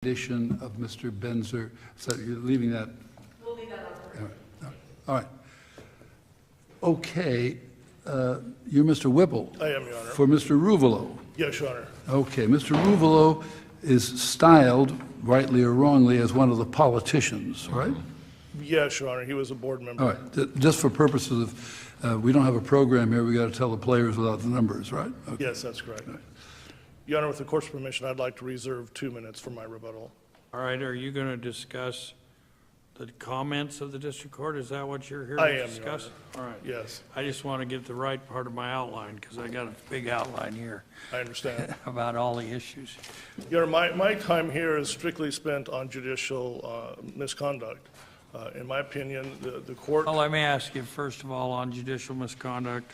Addition of Mr. Benzer, so you're leaving that? We'll leave that on. All right. Okay, you're Mr. Whipple. I am, Your Honor. For Mr. Ruvolo. Yes, Your Honor. Okay, Mr. Ruvolo is styled, rightly or wrongly, as one of the politicians, right? Yes, Your Honor. He was a board member. All right, just for purposes of, we don't have a program here, we got to tell the players without the numbers, right? Okay. Yes, that's correct. Your Honor, with the court's permission, I'd like to reserve 2 minutes for my rebuttal. All right, are you going to discuss the comments of the district court? Is that what you're here I to am, Your discuss? All right. Yes, I just want to get the right part of my outline because I got a big outline here I understand. about all the issues. Your Honor, my time here is strictly spent on judicial misconduct. In my opinion, the court... Well, let me ask you, first of all, on judicial misconduct.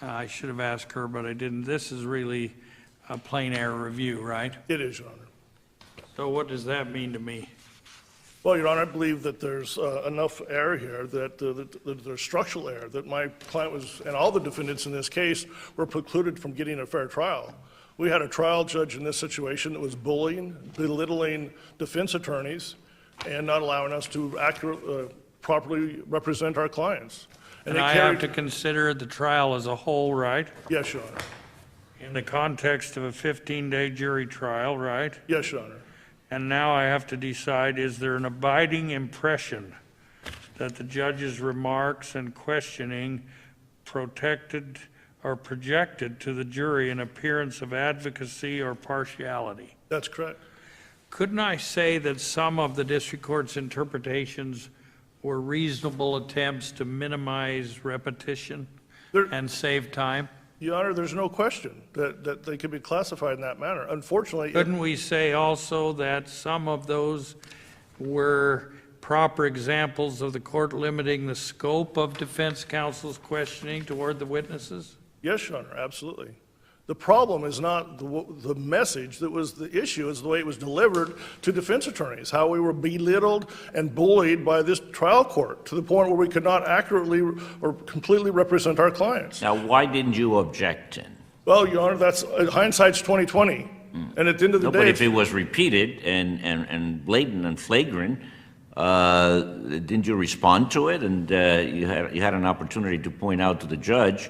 I should have asked her, but I didn't. This is really a plain error review, right? It is, Your Honor. So what does that mean to me? Well, Your Honor, I believe that there's enough error here, that there's structural error, that my client was, and all the defendants in this case, were precluded from getting a fair trial. We had a trial judge in this situation that was bullying, belittling defense attorneys, and not allowing us to properly represent our clients. And I have to consider the trial as a whole, right? Yes, Your Honor. In the context of a 15-day jury trial, right? Yes, Your Honor. And now I have to decide, is there an abiding impression that the judge's remarks and questioning protected or projected to the jury an appearance of advocacy or partiality? That's correct. Couldn't I say that some of the district court's interpretations were reasonable attempts to minimize repetition and save time? Your Honor, there's no question that they could be classified in that manner. Unfortunately... Couldn't we say also that some of those were proper examples of the court limiting the scope of defense counsel's questioning toward the witnesses? Yes, Your Honor, absolutely. The problem is not the message that was the issue, is the way it was delivered to defense attorneys, how we were belittled and bullied by this trial court to the point where we could not accurately or completely represent our clients. Now, why didn't you object then? Well, Your Honor, that's hindsight's 20/20. And at the end of the day... But if it was repeated and blatant and flagrant, didn't you respond to it? And you had an opportunity to point out to the judge,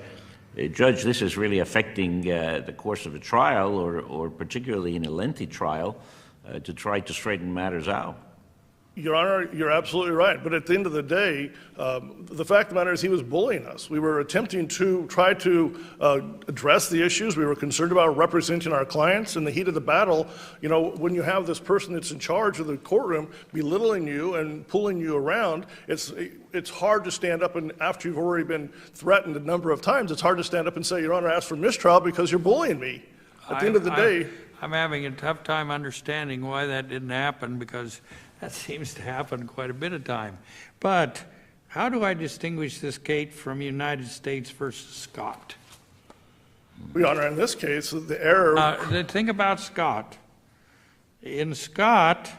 Judge, this is really affecting the course of a trial, or particularly in a lengthy trial, to try to straighten matters out. Your Honor, you're absolutely right. But at the end of the day, the fact of the matter is he was bullying us. We were attempting to try to address the issues. We were concerned about representing our clients. In the heat of the battle, you know, when you have this person that's in charge of the courtroom belittling you and pulling you around, it's hard to stand up, and after you've already been threatened a number of times, it's hard to stand up and say, Your Honor, I asked for mistrial because you're bullying me. At the end of the day... I'm having a tough time understanding why that didn't happen, because that seems to happen quite a bit of time. But how do I distinguish this case from United States versus Scott? Your Honor, in this case, the error... Think about Scott. In Scott,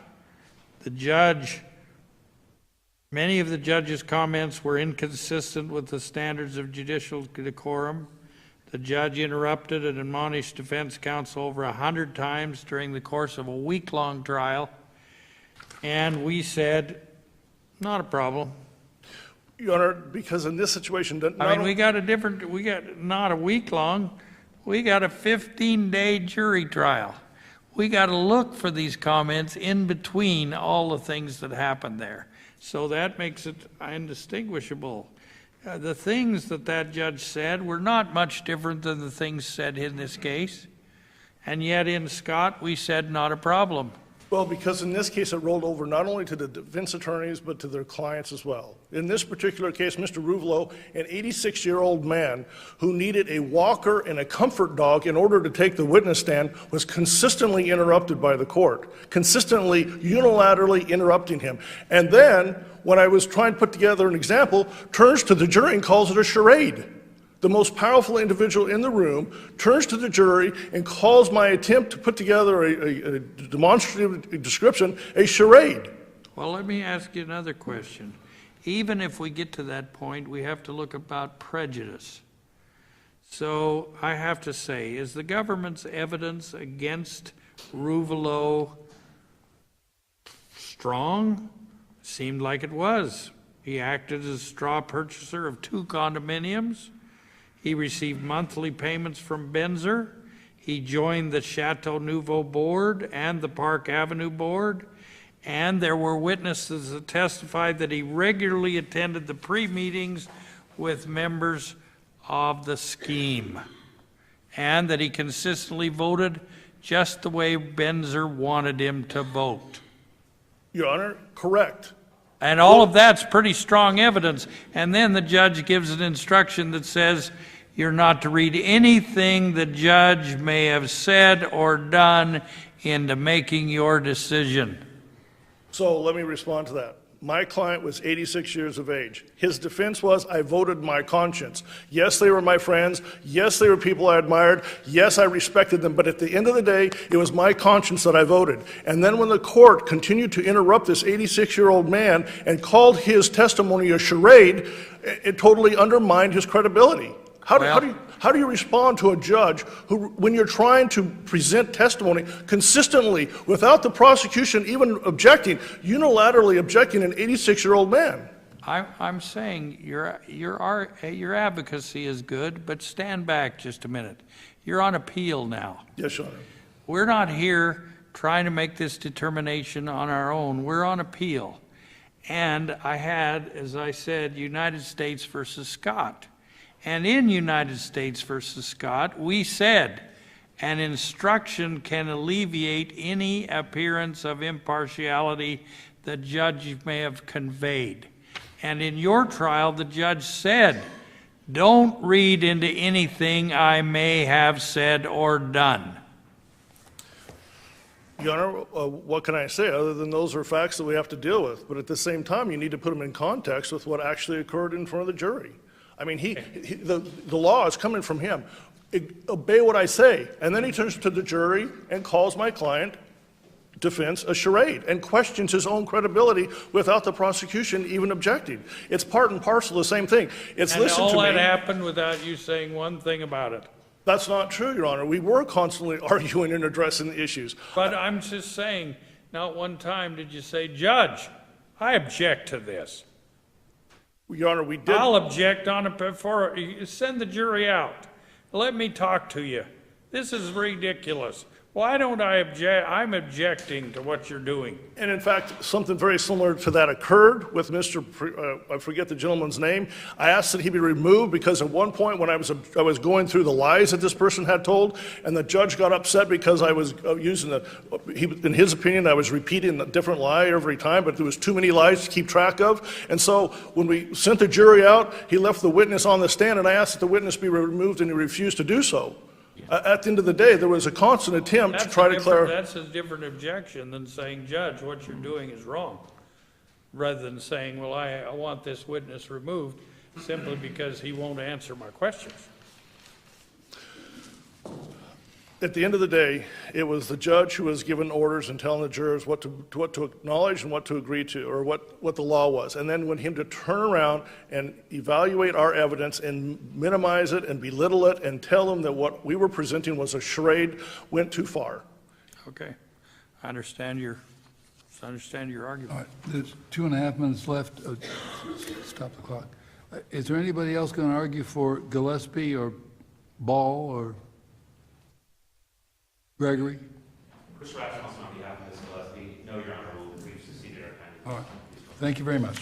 many of the judge's comments were inconsistent with the standards of judicial decorum. The judge interrupted and admonished defense counsel over 100 times during the course of a week-long trial. And we said, not a problem. Your Honor, because in this situation... we got not a week long, we got a 15-day jury trial. We got to look for these comments in between all the things that happened there. So that makes it indistinguishable. The things that judge said were not much different than the things said in this case. And yet in Scott, we said not a problem. Well, because in this case, it rolled over not only to the defense attorneys, but to their clients as well. In this particular case, Mr. Ruvolo, an 86-year-old man who needed a walker and a comfort dog in order to take the witness stand, was consistently interrupted by the court, consistently, unilaterally interrupting him. And then, when I was trying to put together an example, turns to the jury and calls it a charade. The most powerful individual in the room turns to the jury and calls my attempt to put together a demonstrative description a charade. Well, let me ask you another question. Even if we get to that point, we have to look about prejudice. So I have to say, is the government's evidence against Ruvolo strong? Seemed like it was. He acted as straw purchaser of 2 condominiums. He received monthly payments from Benzer. He joined the Chateau Nouveau board and the Park Avenue board. And there were witnesses that testified that he regularly attended the pre-meetings with members of the scheme, and that he consistently voted just the way Benzer wanted him to vote. Your Honor, correct. And all of that's pretty strong evidence. And then the judge gives an instruction that says you're not to read anything the judge may have said or done into making your decision. So let me respond to that. My client was 86 years of age. His defense was, I voted my conscience. Yes, they were my friends. Yes, they were people I admired. Yes, I respected them. But at the end of the day, it was my conscience that I voted. And then when the court continued to interrupt this 86-year-old man and called his testimony a charade, it totally undermined his credibility. How do you respond to a judge who, when you're trying to present testimony consistently without the prosecution even objecting, unilaterally objecting an 86-year-old man? I'm saying your advocacy is good, but stand back just a minute. You're on appeal now. Yes, Your Honor. We're not here trying to make this determination on our own. We're on appeal. And I had, as I said, United States versus Scott. And in United States versus Scott, we said an instruction can alleviate any appearance of impartiality the judge may have conveyed. And in your trial, the judge said, don't read into anything I may have said or done. Your Honor, what can I say other than those are facts that we have to deal with? But at the same time, you need to put them in context with what actually occurred in front of the jury. I mean, the law is coming from him. Obey what I say. And then he turns to the jury and calls my client defense a charade and questions his own credibility without the prosecution even objecting. It's part and parcel of the same thing. It's And listen to me. all that happened without you saying one thing about it. That's not true, Your Honor. We were constantly arguing and addressing the issues. But I'm just saying, not one time did you say, Judge, I object to this. Your Honor, we did. I'll object on it before, send the jury out. Let me talk to you. This is ridiculous. Why don't I object? I'm objecting to what you're doing. And in fact, something very similar to that occurred with I forget the gentleman's name. I asked that he be removed because at one point when I was going through the lies that this person had told, and the judge got upset because I was in his opinion, I was repeating a different lie every time, but there was too many lies to keep track of. And so when we sent the jury out, he left the witness on the stand, and I asked that the witness be removed, and he refused to do so. At the end of the day, there was a constant attempt to try to clarify. That's a different objection than saying, Judge, what you're doing is wrong. Rather than saying, well, I want this witness removed simply because he won't answer my questions. At the end of the day, it was the judge who was given orders and telling the jurors what to acknowledge and what to agree to, or what the law was. And then when him to turn around and evaluate our evidence and minimize it and belittle it and tell them that what we were presenting was a charade went too far. Okay. I understand your argument. All right, there's 2.5 minutes left. Stop the clock. Is there anybody else going to argue for Gillespie or Ball or Gregory? Chris Rasmussen on behalf of Ms. Gillespie. No, Your Honor, we've succeeded our time. All right. Thank you very much.